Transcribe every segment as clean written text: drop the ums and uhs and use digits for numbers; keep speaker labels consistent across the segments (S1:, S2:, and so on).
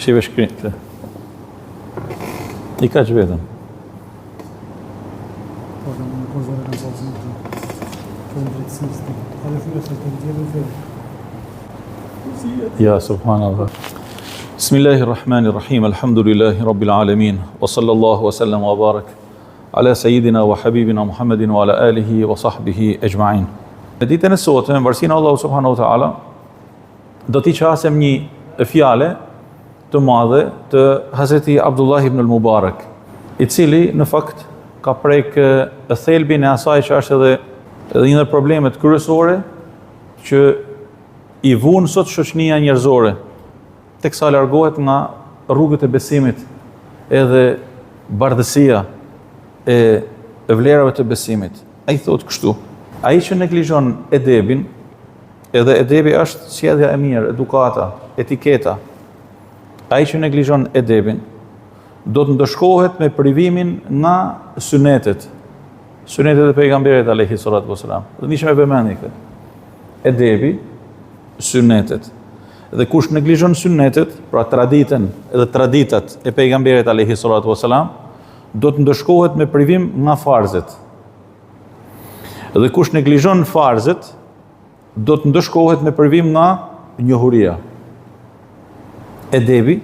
S1: Shive shkrinë të. I ka që vetëm. Ja, subhanallah. Bismillahirrahmanirrahim. Alhamdulillahi rabbil alamin. Wa sallallahu wa sallam wa barak ala sayyidina wa habibina Muhammedin wa ala alihi wa sahbihi ejma'in. Në ditën e sotme, me vërsinë Allahu subhanahu wa ta'ala, do t'i qasem një fjale të madhe të Hazreti Abdullah ibn al-Mubarak, i cili në fakt ka prek thelbin e asaj që është edhe një nga problemet kryesore që i vunë sot shoqënia njerëzore, teksa largohet nga rrugët e besimit, edhe bardhësia e vlerave të besimit. Ai thotë kështu: ai që neglizhon edebin, edhe edebi është sjellja e mirë, edukata, etiketa. Ai që neglizhon edebin, do të ndëshkohet me privimin nga sunetet e pejgamberit alayhi salatu wasalam. Do të nishim me vëmendje këtë. Edebi, sunetet. Dhe kush neglizhon sunetet, pra traditën edhe traditat e pejgamberit alayhi salatu wasalam, do të ndëshkohet me privim nga farzet. Dhe kush neglizhon farzet, do të ndëshkohet me privim nga njohuria. Edebi,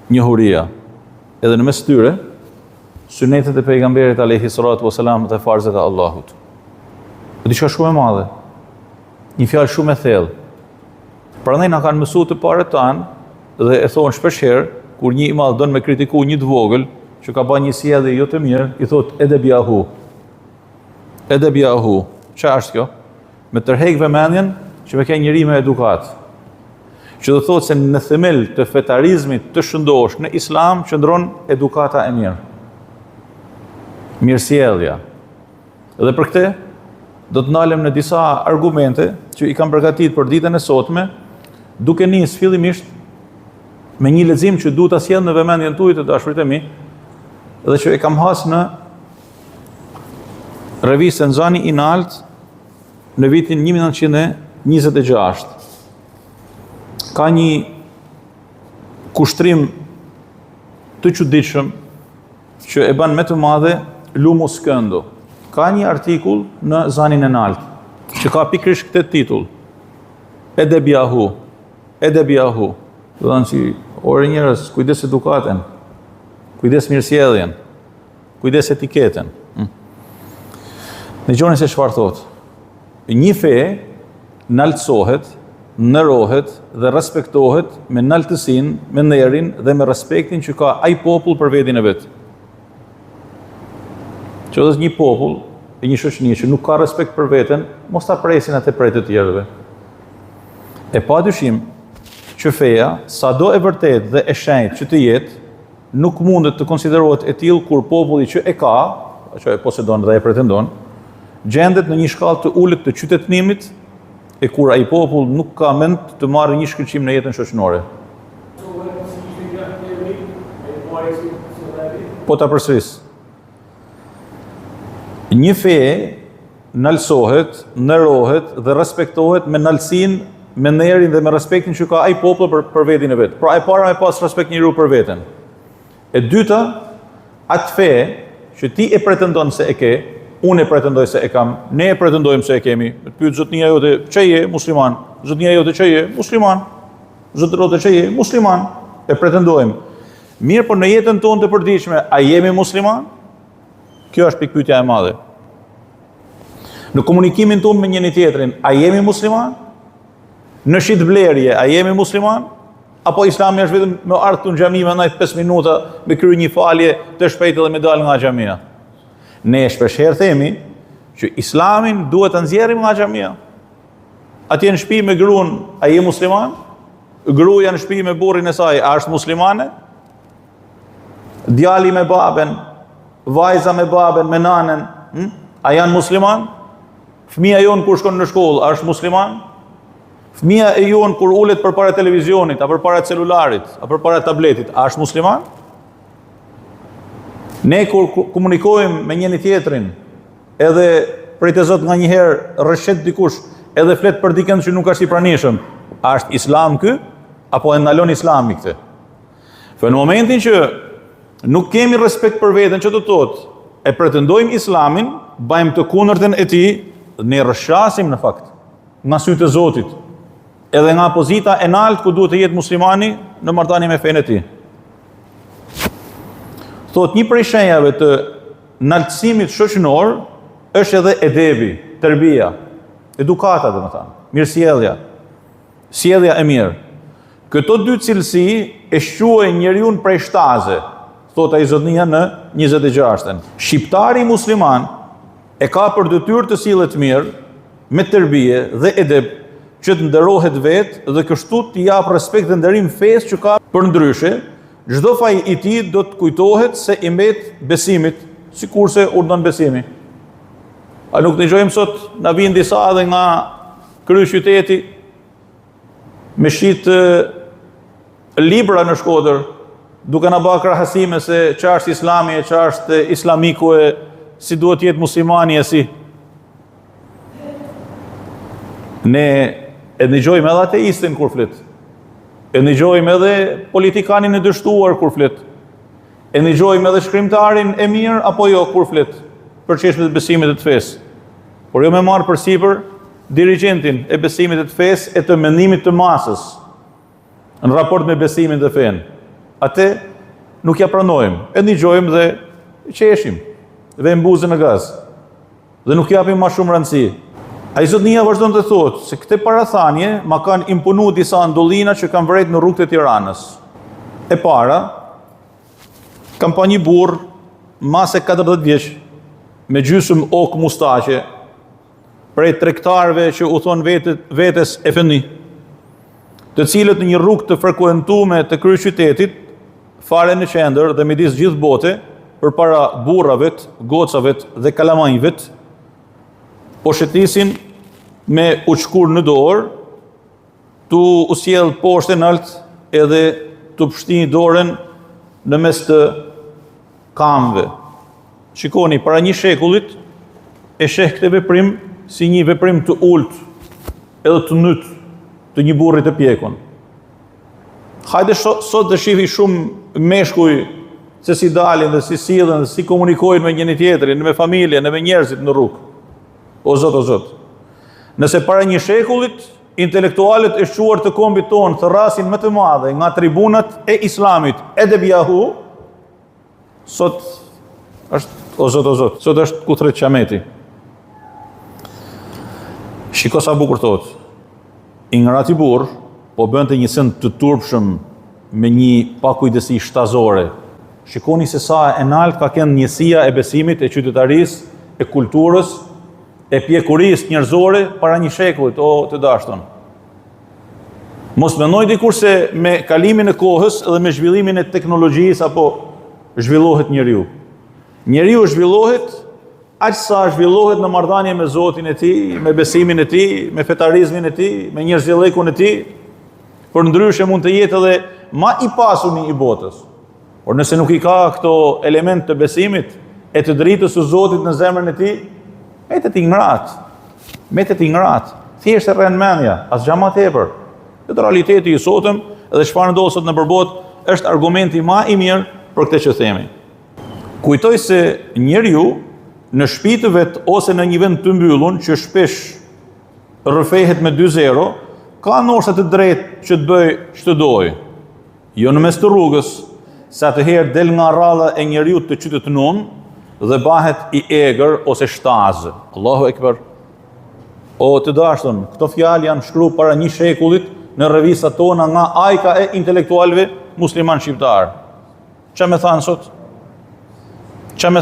S1: njohuria. Edhe në mes tyre, sunetet e pejgamberit alayhi salatu wasalam dhe farzet e Allahut. Diçka shumë e madhe. Një fjalë shumë e thellë. Prandaj na kanë mësuar të parët tanë dhe e thonë shpeshherë kur një i madh don me kritiku një të vogël që ka bërë një sjellje jo të mirë, i thotë edebiahu. Edebiahu. Çfarë është kjo? Me tërheq vëmendjen që me ka njëri me edukat. Që do thotë se në themel të fetarizmit të shëndosh në Islam qëndron edukata e mirë. Mirësjellja. Dhe për këtë do të ndalem në disa argumente që i kam përgatitur për ditën e sotme, duke nisë fillimisht me një lexim që duhet ta sjell në vëmendjen tuaj të dashurit e mi, dhe që e kam has në revistën Zani i Nalt në vitin 1926. Ka një kushtrim të çuditshëm që e bën më të madhe Lumu Skëndo. Ka një artikull në Zanin e Nalt që ka pikërisht këtë titull: Edebiahu. Edebiahu. Do të thonë si ore njerëz, kujdes edukaten, kujdes mirësjelljen, kujdes etiketen. Dëgjoni se çfarë thotë. Një fe naltësohet, nderohet dhe respektohet me naltësinë, me nderin dhe me respektin që ka ai popull për veten e vet. Që është një popull e një shoqënie që nuk ka respekt për veten, mos ta presin atë prej të tjerëve. E padyshim që feja, sado e vërtet dhe e shenjtë që të jetë, nuk mundet të konsiderohet e tillë kur populli që e ka, që e posedon dhe e pretendon, gjendet në një shkallë të ulët të qytetënimit, e kur ai popull nuk ka mend të marrë një shkëlqim në jetën shoqënore. Po ta përsëris. Një fe nalësohet, nderohet dhe respektohet me nalësinë, me nderin dhe me respektin që ka ai popull për veten e vet. Pra e para me pas respekt njeriu për veten. E dyta, atë fe që ti e pretendon se e ke, unë e pretendoj se e kam, ne e pretendojmë se e kemi. Pyet zotnia jote, çe je musliman? Zotnia jote çe je musliman? Zotërote çe je musliman? E pretendojmë. Mirë, por në jetën tonë të përditshme, a jemi musliman? Kjo është pikpyetja e madhe. Në komunikimin tonë me njëri tjetrin, a jemi musliman? Në shitblerje, a jemi musliman? Apo Islami është vetëm me ardhur në xhami me 5 minuta me kryer një falje të shpejtë dhe me dal nga xhamia? Ne shpeshherë themi që Islamin duhet ta nxjerrim nga xhamia. Atje në shtëpi me gruan, a je musliman? Gruaja në shtëpi me burrin e saj, a është muslimane? Djali me baben, vajza me baben, me nanën, a janë musliman? Fëmia jon kur shkon në shkollë, a është musliman? Fëmia e jon kur ulet përpara televizionit, apo përpara celularit, apo përpara tabletit, a është musliman? Ne kur komunikojmë me njëri tjetrin, edhe prej të Zot nganjëherë rreshet dikush, edhe flet për dikën që nuk është i pranishëm, a është Islam ky apo e ndalon Islami këtë? Në momentin që nuk kemi respekt për veten, që të thotë, e pretendojmë Islamin, bajmë të kundërtën e tij, ne rrëshqasim në fakt nga sytë e Zotit, edhe nga pozita e lartë ku duhet të jetë muslimani në marrëdhënie me fenë e tij. Thot, një prej shenjave të naltësimit shoqëror është edhe edebi, tërbia, edukata domethënë, mirësjellja, sjellja e mirë. Këto dy cilësi e shquajnë njeriu prej shtaze, thot ai Zotnia në 26-ën. Shqiptari musliman e ka për detyrë të sillet mirë, me tërbie dhe edeb, që të nderohet vetë dhe kështu të jap respekt dhe nderim fesë që ka. Përndryshe, çdo faj i tij do të kujtohet se i mbet besimit, sikurse urdhon besimi. A nuk dëgjojmë sot na vijnë disa edhe nga kryeqyteti me shit libra në Shkodër, duke na bërë krahasime se ç'është Islami e ç'është islamiku e si duhet jetë muslimani e si. Ne e dëgjojmë edhe ateistin kur flet. E dëgjojmë edhe politikanin e dështuar kur flet. E dëgjojmë edhe shkrimtarin e mirë apo jo kur flet për çështjet e besimit të fesë. Por jo me marrë përsipër dirigjentin e besimit të fesë e të mendimit të masës në raport me besimin dhe fenë. Atë nuk ja pranojmë, e dëgjojmë dhe qeshim dhe mbuzën në gaz. Dhe nuk japim më shumë rëndësi. Ai Zotnia vazhdon të thotë se këtë parathanie ma kanë impunuar disa ndollina që kanë vërejt në rrugët e Tiranës. E para, kam pa një burr mase 40 vjeç me gjysmë ok mustaqe, prej tregtarëve që u thon vetes efendi, të cilët në një rrugë të frekuentuar të kryeqytetit, fare në qendër dhe midis gjithë bote, përpara burrave, gocave dhe kalamanjve, po shëtisin me uçkur në dorë, tu u sjell poshtë nalt edhe tu pshtin dorën në mes të kamve. Shikoni, para një shekullit e sheh këtë veprim si një veprim të ulët edhe të nyt të një burri të pjekun. Hajde sot të shifi shumë meshkuj se si dalin dhe si sillen dhe si komunikojnë me njëri tjetrin, me familjen, me njerëzit në rrugë. O Zot. Nëse para një shekullit, intelektualët e shquar të kombit tonë të rasin më të madhe nga tribunat e Islamit, edebjahu, sot është, sot është kutret qameti. Shiko sa bukur thot, i ngrati burr, po bënte një send të turpshëm me një pakujdesi shtazore. Shikoni se sa e nalt ka qenë njësia e besimit, e qytetarisë, e kulturës, e pjekurisë njerëzore para një shekullit, o të dashton. Mos mendoj dikur se me kalimin e kohës dhe me zhvillimin e teknologjisë apo zhvillohet njeriu. Njeriu zhvillohet aq sa zhvillohet në marrëdhënie me Zotin e tij, me besimin e tij, me fetarizmin e tij, me njerëzjellëkun e tij. Përndryshe mund të jetë edhe më i pasuni i botës. Por nëse nuk i ka këto element të besimit e të dritës së Zotit në zemrën e tij, metet i ngrat, thjesht e rën mendja, as gjama tepër. Këtë realiteti i sotëm dhe çfarë ndodh sot në përbot është argumenti më i mirë për këtë që themi. Kujtoj se njeriu në shtëpi të vet ose në një vend të mbyllur që shpesh rrëfehet me 2-0, ka ndoshta të drejtë që të bëj ç'të dojë. Jo në mes të rrugës, sa të herë del nga rradha e njeriu të qytetënum dhe bahet i egër ose shtazë. Allahu Ekber. O të dashton, këto fjalë janë shkruar para një shekullit në revistat tona nga ajka e intelektualëve musliman shqiptar. Ç'a më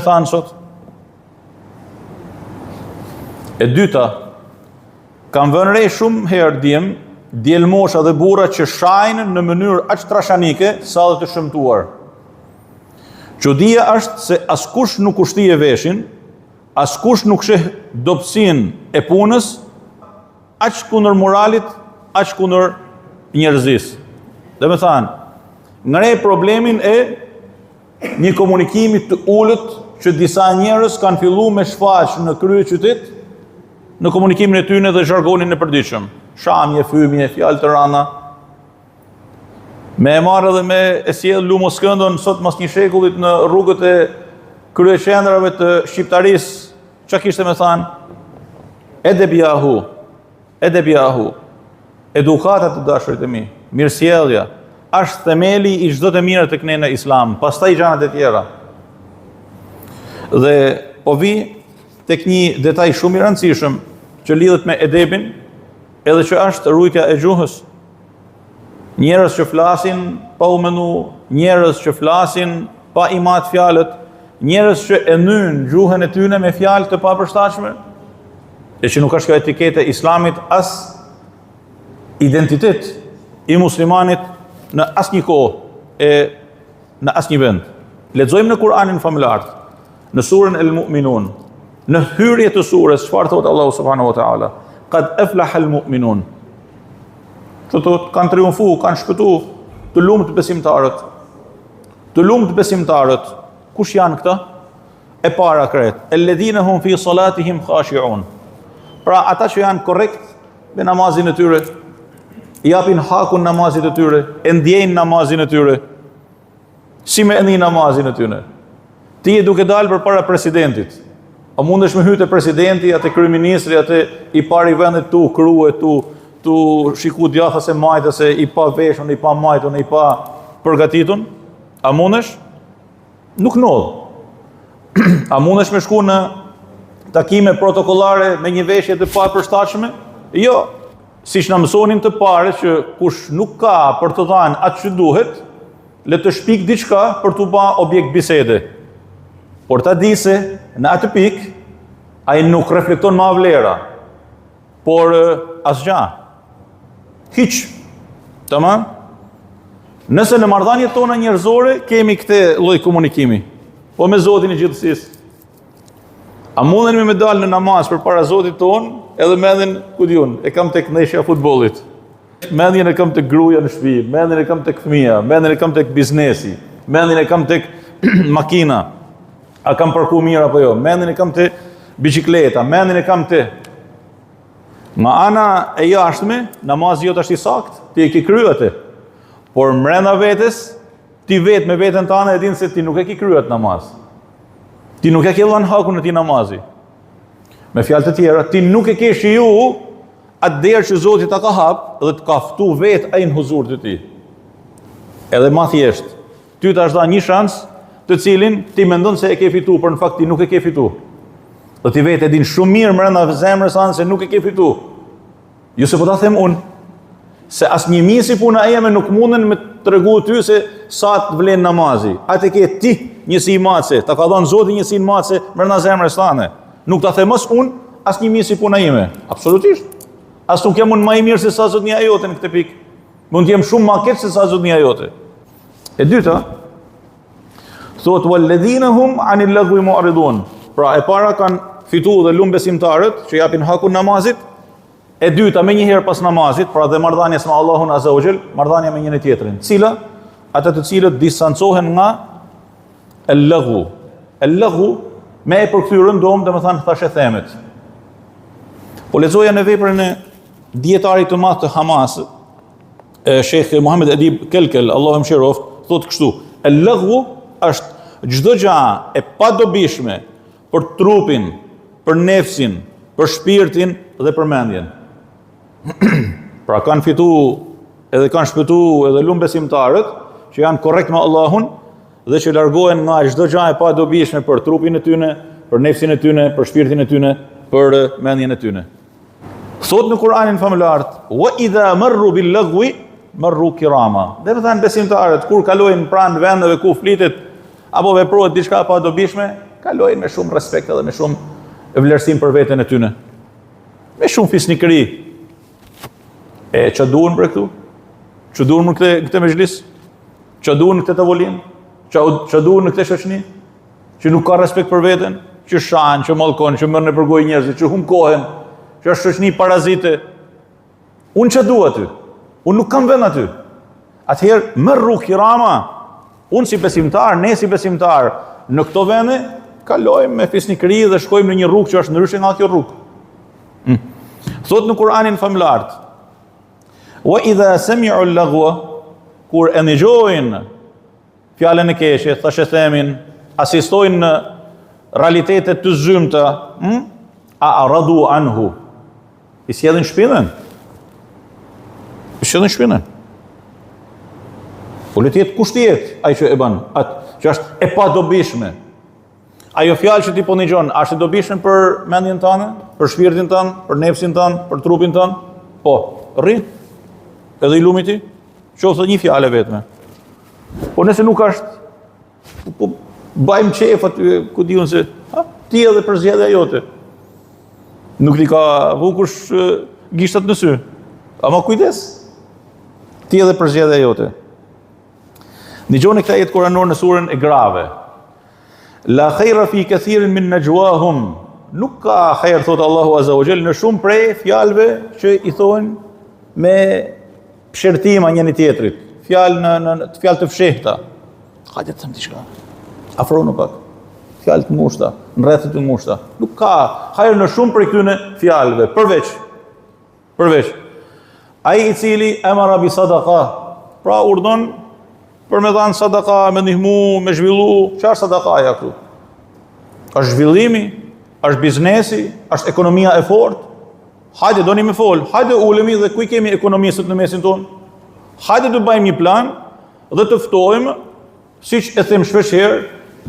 S1: thanë sot? E dyta, kam vënë re shumë herë djelmosha dhe burra që shajnë në mënyrë aq trashanike sa dhe të shëmtuar. Çudia është se askush nuk ushtije veshin, askush nuk sheh dobësinë e punës, aq kundër moralit, aq kundër njerëzisë. Dhe me thanë, ngrej problemin e një komunikimi të ulët që disa njerëz kanë filluar me shfaq në kryeqytet në komunikimin e tyre dhe zhargonin e përditshëm. Shamje, fymje, fjalë të rënda. Me e marrë dhe me e sjellë lumoskëndon sot mas një shekullit në rrugët e kryeqendrave të shqiptarisë, çka kishte me thanë? Edebjahu, edukata të dashurit e mi, mirësjellja, është themeli i çdo të mirë tek ne në Islam, pastaj gjanat e tjera. Dhe po vi tek një detaj shumë i rëndësishëm që lidhet me edebin, edhe që është rujtja e gjuhës. Njerëz që flasin pa u menu, njerëz që flasin pa i mat fjalët, njerëz që e nyn gjuhën e tyre me fjalë të papërshtatshme, e që nuk është kjo etikete e Islamit as identitet i muslimanit në asnjë kohë e në asnjë vend. Lexojmë në Kur'anin famullar, në surën El-Mu'minun, në hyrje të surës, çfarë thotë Allahu subhanahu wa taala? Qad aflaha al-mu'minun. Që kanë triumfu, kanë shpëtu të lumtë besimtarët. Të lumtë besimtarët, kush janë këta? E para kret, alladhina hum fi salatihim khashi'un. Pra ata që janë korrekt me namazin e tyre, i japin hakun namazit e tyre, e ndjejnë namazin e tyre. Si me ndjejnë namazin e tyre? Ti je duke dalë përpara presidentit. A mundesh me hyjë te presidenti, atë kryeministri, atë i pari vendit tu, krye tu shiku djatha se majta se i pa veshun, i pa majtun, i pa përgatitun? A mundesh? Nuk ndodh. A mundesh me shku në takime protokollare me një veshje të papërshtatshme? Jo. Siç na mësonin të parë që kush nuk ka për të dhënë atë që duhet, le të shpik diçka për t'u bë objekt bisede. Por ta di se në atë pikë ai nuk reflekton ma vlera, por asgjë. Hiç. Tamam? Nëse në marrëdhëniet tona njerëzore kemi këtë lloj komunikimi, po me Zotin e gjithësisë. A mundeni me dalë në namaz përpara Zotit ton, edhe mendjen ku diun, e kam tek ndeshja e futbollit. Mendjen e kam tek gruaja në shtëpi, mendjen e kam tek fëmia, mendjen e kam tek biznesi, mendjen e kam tek makina. A kam parku mirë apo jo? Mendjen e kam te bicikleta, mendjen e kam te. Nga ana e jashtme, namazi jot është i saktë, ti e ke kryer atë. Por mbrenda vetes, ti vetë me veten tënde e din se ti nuk e ke kryer atë namaz. Ti nuk e ke dhënë hakun e ti namazi. Me fjalë të tjera, ti nuk e ke shiju atë derë që Zoti ta ka hap dhe të ka ftu vetë ai në huzur të ti. Edhe më thjesht, ty tash dha një shans të cilin ti mendon se e ke fitu, por në fakt ti nuk e ke fitu. Dhe ti vetë e din shumë mirë brenda zemrës anë se nuk e ke fitu. Jo se po ta them unë, se as një misi puna e jeme nuk munden me të regu ty se sa të vlen namazi. Atë ke ti njësi mace, ta ka dhënë Zoti njësi mace brenda zemrës tane. Nuk ta them as unë, as një misi puna ime. Absolutisht. As nuk jam unë më i mirë se sa zotnia jote në këtë pikë. Mund të jem shumë më keq se sa zotnia jote. E dyta, thot walladhina hum anil lagwi mu'ridun. Pra e para kanë fituar dhe lumë besimtarët që japin hakun namazit. E dyta me njëherë pas namazit, pra dhe marrëdhënies me Allahun Azza wa Jall, marrëdhënia me njëri tjetrin. Cila? Ata të cilët distancohen nga el-laghu. El-laghu me e përkthyrën dom, domethënë thashë themet. Po lexoja në veprën e dietarit të madh të Hamas, Sheikh Muhammed Edib Kelkel, Allahu mëshiroft, thotë kështu: el-laghu është çdo gjë e padobishme për trupin, për nefsin, për shpirtin dhe për mendjen. Pra kanë fitu edhe kanë shpëtu edhe lumë besimtarët që janë korrekt me Allahun dhe që largohen nga çdo gjë e padobishme për trupin e tyre, për nefsin e tyre, për shpirtin e tyre, për mendjen e tyre. Thot në Kur'anin famullar: "Wa idha marru bil lagwi marru kirama." Dhe më thënë besimtarët kur kalojnë pranë vendeve ku flitet apo veprohet diçka e padobishme, kalojnë me shumë respekt edhe me shumë vlerësim për veten e tyre. Me shumë fisnikëri. E që duhen për këtu? Që duhen në këtë mezhlis? Që duhen në këtë tavolinë? Që duhen në këtë shoqëni? Që nuk ka respekt për veten? Që shanë, që mallkon, që merren nëpër gojë njerëzit, që humkohen, që është shoqëni parazite. Unë që dua aty? Unë nuk kam vend aty. Atëherë marru kirama. Unë si besimtar, ne si besimtar, në këto vende kalojmë me fisnikëri dhe shkojmë në një rrugë që është ndryshe nga kjo rrugë. Thot në Kur'anin famullar: "Wa idha sami'u al-laghwa", kur e ndëgjojnë fjalën e keqe, thashë themin, asistojnë në realitete të zymta, a aradu anhu. I sjellin shpinën. I sjellin shpinën. Po le të jetë kushtjet ai që e bën, atë që është e padobishme. Ajo fjalë që ti po ndëgjon, është e dobishme për mendjen tënde, për shpirtin tënd, për nefsin tënd, për trupin tënd? Po, rri. Edhe i lumi ti, qoftë një fjalë vetme. Po nëse nuk është, po bajmë qef aty, ku diun se, ti edhe për zgjedhja jote. Nuk ti ka vukush gishtat në sy. Ama kujdes. Ti edhe për zgjedhja jote. Dëgjoni këtë ajet kuranor në surën e grave. La khayra fi kathirin min najwahum. Nuk ka khair, thot Allahu Azza wa Jall, në shumë prej fjalëve që i thonë me pëshërtima njëri tjetrit. Fjalë të fshehta. Hajde të them diçka. Afronu pak. Fjalë të ngushta, në rrethet të ngushta. Nuk ka khair në shumë prej këtyre fjalëve, përveç ai i cili amara bi sadaqa, pra urdhon për me dhanë sadaka, me ndihmu, me zhvillu. Çfarë sadakaja këtu? Është zhvillimi, është biznesi, është ekonomia e fortë. Hajde doni me fol, hajde ulemi dhe ku i kemi ekonomistët në mesin tonë? Hajde të bëjmë një plan dhe të ftojmë, siç e them shpesh herë,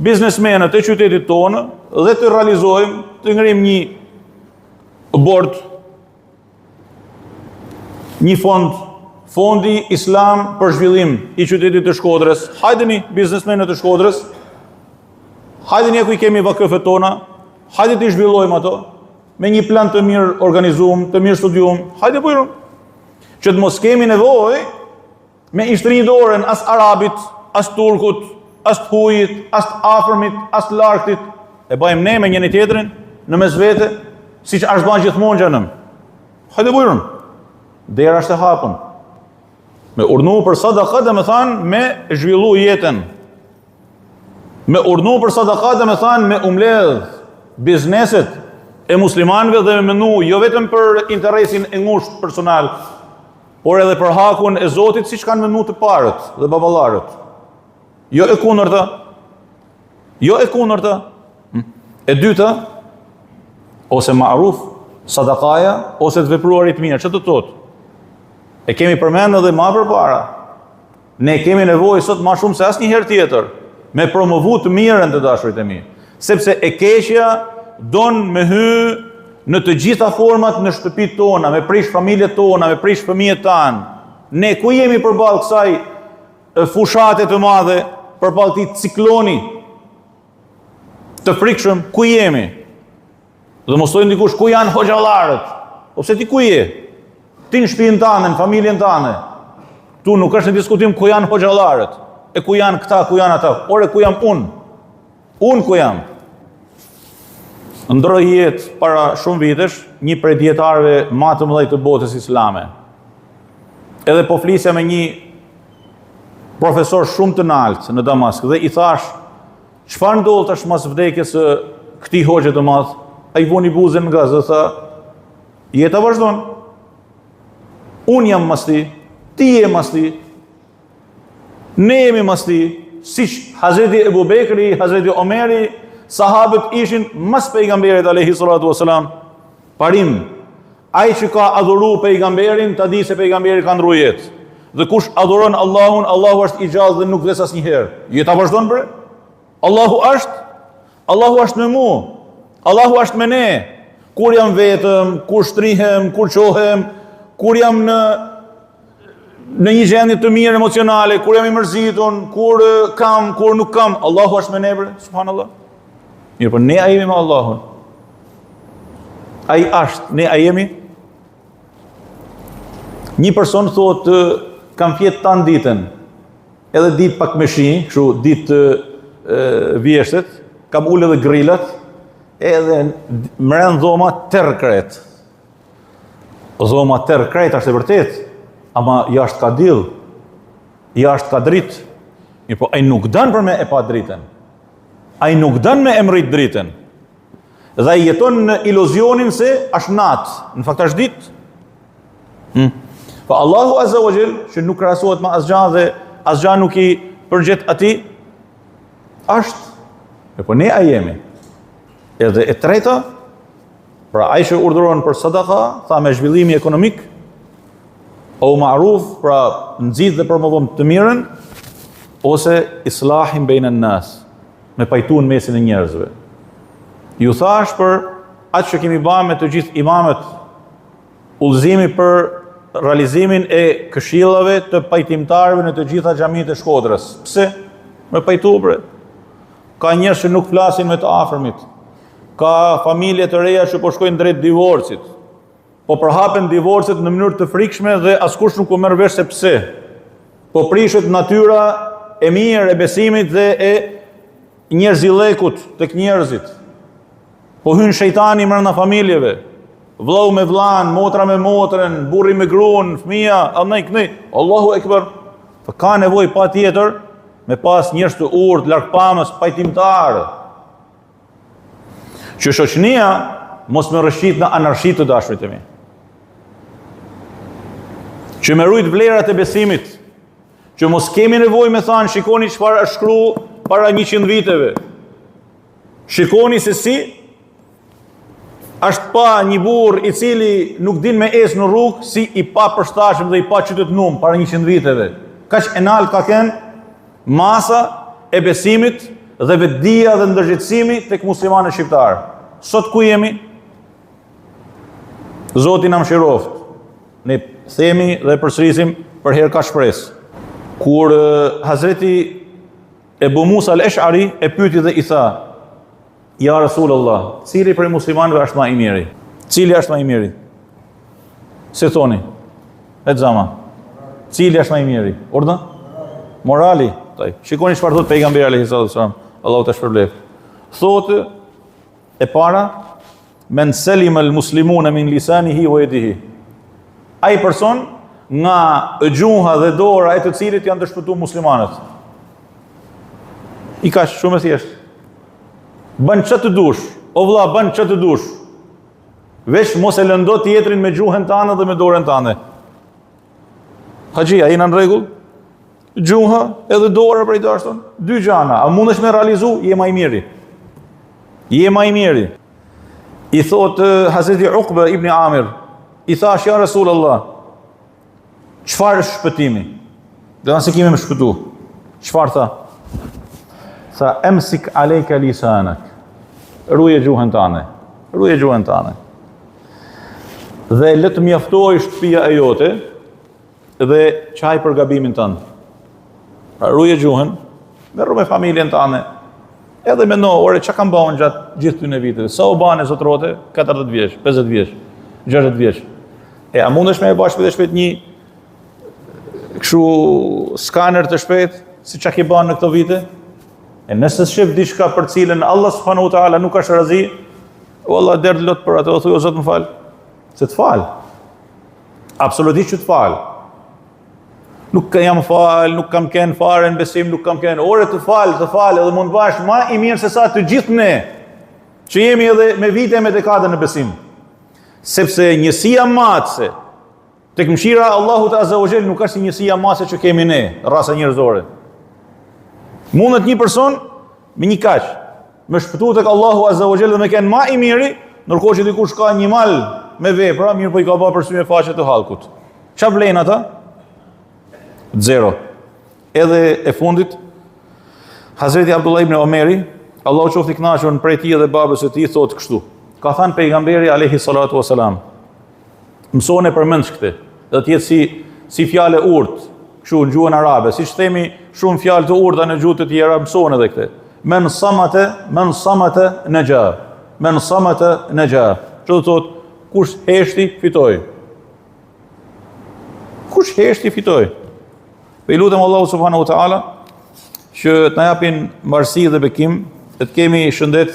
S1: biznesmenët e qytetit tonë dhe të realizojmë, të ngrim një bord, një fondi islam për zhvillim i qytetit të Shkodrës. Hajdeni biznesmenët të Shkodrës, hajdeni ku i kemi vakëfet tona, hajde të zhvillojmë ato, me një plan të mirë organizuar, të mirë studiuar. Hajde bujrum, që të mos kemi nevojë me ishtrinj dorën as arabit, as turkut, as të hujit, as të afërmit, as të largëtit. E bëjmë ne me njëri tjetrin në mes vete, siç është bën gjithmonë xhanëm. Hajde bujrum. Dera është e hapur. Me urnu për sadaka dhe me thanë me zhvillu jetën. Me urnu për sadaka dhe me thanë me umledh bizneset e muslimanëve dhe me menu jo vetëm për interesin e ngushtë personal, por edhe për hakun e Zotit, siç kanë menu të parët dhe baballarët. Jo e kundërta. Jo e kundërta. E dyta, ose ma'ruf, sadakaja, ose të vepruarit mirë. Çfarë do të thotë? E kemi përmendë edhe më përpara. Ne kemi nevojë sot më shumë se asnjëherë tjetër me promovu të mirën të dashurit e mi. Sepse e keqja don me hy në të gjitha format në shtëpitë tona, me prish familjet tona, me prish fëmijët tanë. Ne ku jemi përballë kësaj fushate të madhe, përballë këtij cikloni të frikshëm, ku jemi? Dhe mos thojë dikush ku janë hoxhallarët. Ose ti ku je? Ti në shtëpinë tënde, në familjen tënde. Tu nuk është në diskutim ku janë hoxhallarët, e ku janë këta, ku janë ata, por e ku jam unë. Unë ku jam. Ndroi jetë para shumë vitesh një prej dietarëve më të mëdhenj të botës islame. Edhe po flisja me një profesor shumë të lartë në Damask dhe i thash, çfarë ndodh tash pas vdekjes së këtij hoxhe të madh? Ai vuni buzën nga zë, tha, jeta vazhdon. Unë jam mas ti, ti je mas ti, ne jemi mas ti, siç Hazreti Ebu Bekri, Hazreti Omeri, sahabët ishin mas pejgamberit alayhi salatu wasalam. Parim, ai që ka adhuru pejgamberin, ta di se pejgamberi ka ndruar jetë. Dhe kush adhuron Allahun, Allahu është i gjallë dhe nuk vdes asnjëherë. Jeta vazhdon bre? Allahu është me mua. Allahu është me ne. Kur jam vetëm, kur shtrihem, kur qohem, kur jam në një gjendje të mirë emocionale, kur jam i mërzitur, kur kam, kur nuk kam, Allahu është me ne bre, subhanallahu. Mirë, por ne a jemi me Allahun? Ai është, ne a jemi? Një person thotë, kam fjetë tanë ditën, edhe ditë pak me shi, kështu ditë vjeshtet, kam ullë edhe grillat, edhe mren dhoma tërkret. Dhoma tërkret është e vërtet, ama jashtë ka dill, jashtë ka dritë. Mirë, po ai nuk dën për me e pa dritën. Ai nuk dën me emrit dritën. Dhe ai jeton në iluzionin se është natë, në fakt është ditë. Po Allahu Azza wa Jall, që nuk krahasohet me asgjë dhe asgjë nuk i përgjet atij, është, po ne a jemi. Edhe e treta, pra ai që urdhëron për sadaka, tha me zhvillimi ekonomik, o ma'ruf, pra nxit dhe promovon të mirën, ose islahin bejnë nas, me pajtuar mesin e njerëzve. Ju thash për atë që kemi bërë me të gjithë imamet, udhëzimi për realizimin e këshillave të pajtimtarëve në të gjitha xhamitë e Shkodrës. Pse? Me pajtuar. Ka njerëz që nuk flasin me të afërmit. Ka familje të reja që po shkojnë drejt divorcit. Po përhapen divorcet në mënyrë të frikshme dhe askush nuk u merr vesh se pse. Po prishet natyra e mirë e besimit dhe e njerëzillekut tek njerëzit. Po hyn shejtani brenda familjeve. Vllau me vllan, motra me motrën, burri me gruan, fëmia, andaj këni. Allahu Ekber. Po ka nevojë patjetër me pas njerëz të urtë, largpamës, pajtimtarë. Që shoqënia mos më rrëshit në anarshi të dashurit e mi. Që me rujt vlerat e besimit. Që mos kemi nevojë me thanë, shikoni çfarë është shkruar para 100 viteve. Shikoni se si është pa një burr i cili nuk din me esë në rrugë, si i pa përshtatshëm dhe i pa qytetnum para 100 viteve. Kaq e nalt ka qenë masa e besimit dhe vetdia dhe ndërgjegjësimi tek muslimanët shqiptar. Sot ku jemi? Zoti na mëshiroft. Ne themi dhe përsërisim për herë ka shpresë. Kur Hazreti Ebu Musa al-Esh'ari e pyeti dhe i tha: Ja Rasulullah, cili prej muslimanëve është më i miri? Cili është më i miri? Se thoni? E xama. Cili është më i miri? Urdhë? Morali. Shikoni çfarë thot pejgamberi alayhis salam. Allahu ta shpërbleft. Thotë e para, men salima al-muslimuna min lisanihi wa yadihi. Ai person nga gjuha dhe dora e të cilit janë të shpëtuar muslimanët. I ka shumë e thjeshtë. Bën që të dush, o vlla, bën që të dush. Vesh mos e lëndo tjetrin me gjuhën tane dhe me dorën tane. Haxhia, jena në rregull? Gjuha edhe dora prej dashton, dy gjana. A mundesh me realizu? Je më i miri. Je më i miri. I thot Hazreti Uqba ibn Amir, i thash ja Rasulullah, çfarë është shpëtimi? Dhe nëse kemi më shpëtu. Çfarë tha? Tha emsik alejka lisanak. Ruje gjuhën tane. Ruje gjuhën tane. Dhe le të mjaftoj shtëpia e jote dhe çaj për gabimin tënd. Pra ruje gjuhën, merru me familjen tane. Edhe mendo, ore çka kam bën gjatë gjithë këtyre viteve? Sa u bane zotrote? 40 vjeç, 50 vjeç, 60 vjeç. A mundesh me e bash vetë shpejt një kështu skaner të shpejt, si çka ke bën në këto vite? E nëse shef diçka për cilën Allah subhanahu wa taala nuk është razi, wallah derdh lot për atë, o thuaj o Zot më fal. Se të fal. Absolutisht që të fal. Nuk jam fal, nuk kam kënë fare në besim, nuk kam kënë. Ore të fal, edhe mund bash më i mirë se sa të gjithë ne, që jemi edhe me vite e me dekade në besim. Sepse njësia matëse, tek mëshira Allahut Azza wa Jall nuk është si njësia matëse që kemi ne, rasa njerëzore. Mundet një person me një kaq, me shpëtu tek Allahu Azza wa Jall dhe me kënë më i miri, ndërkohë që dikush ka një mal me vepra, mirë po i ka bërë përsymje faqe të hallkut. Çfarë vlen ata? Zero. Edhe e fundit, Hazreti Abdullah ibn Omeri, Allahu qoftë i kënaqur prej tij dhe babës së tij, thotë kështu. Ka thënë pejgamberi alayhi salatu wasalam. Mësoni përmendsh këtë, do të jetë si fjalë urtë, kështu në gjuhën arabe, siç themi shumë fjalë të urta në gjuhë të tjera, mësoni edhe këtë. Men samata naja. Men samata naja. Çdo thotë kush heshti fitoi. Kush heshti fitoi. Pe lutem Allahu subhanahu wa taala që të na japin mbarësi dhe bekim, të kemi shëndet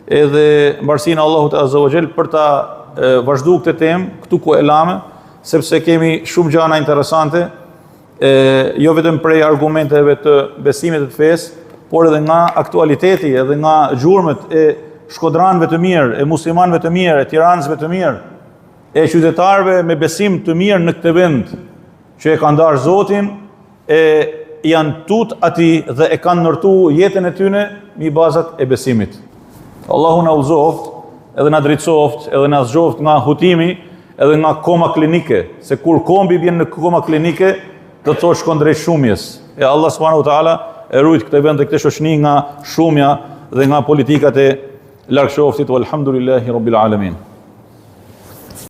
S1: edhe mbarësinë e Allahut Azza wa Jall për ta vazhduar këtë temë këtu ku e lame, sepse kemi shumë gjëra interesante, jo vetëm prej argumenteve të besimit të fesë, por edhe nga aktualiteti, edhe nga gjurmët e shkodranëve të mirë, e muslimanëve të mirë, e tiranësve të mirë, e qytetarëve me besim të mirë në këtë vend, që e kanë ndarë Zotin, e janë tut ati dhe e kanë nërtu jetën e tyne mi bazat e besimit. Allahu na uzoft, edhe na drejtsoft, edhe na zgjoft nga hutimi, edhe nga koma klinike, se kur kombi vjen në koma klinike, do të thotë shkon drejt shumjes. E Allah subhanahu wa taala e rujt këtë vend dhe këtë shoqëni nga shumja dhe nga politikat e largëshoftit, walhamdulillahi rabbil alamin.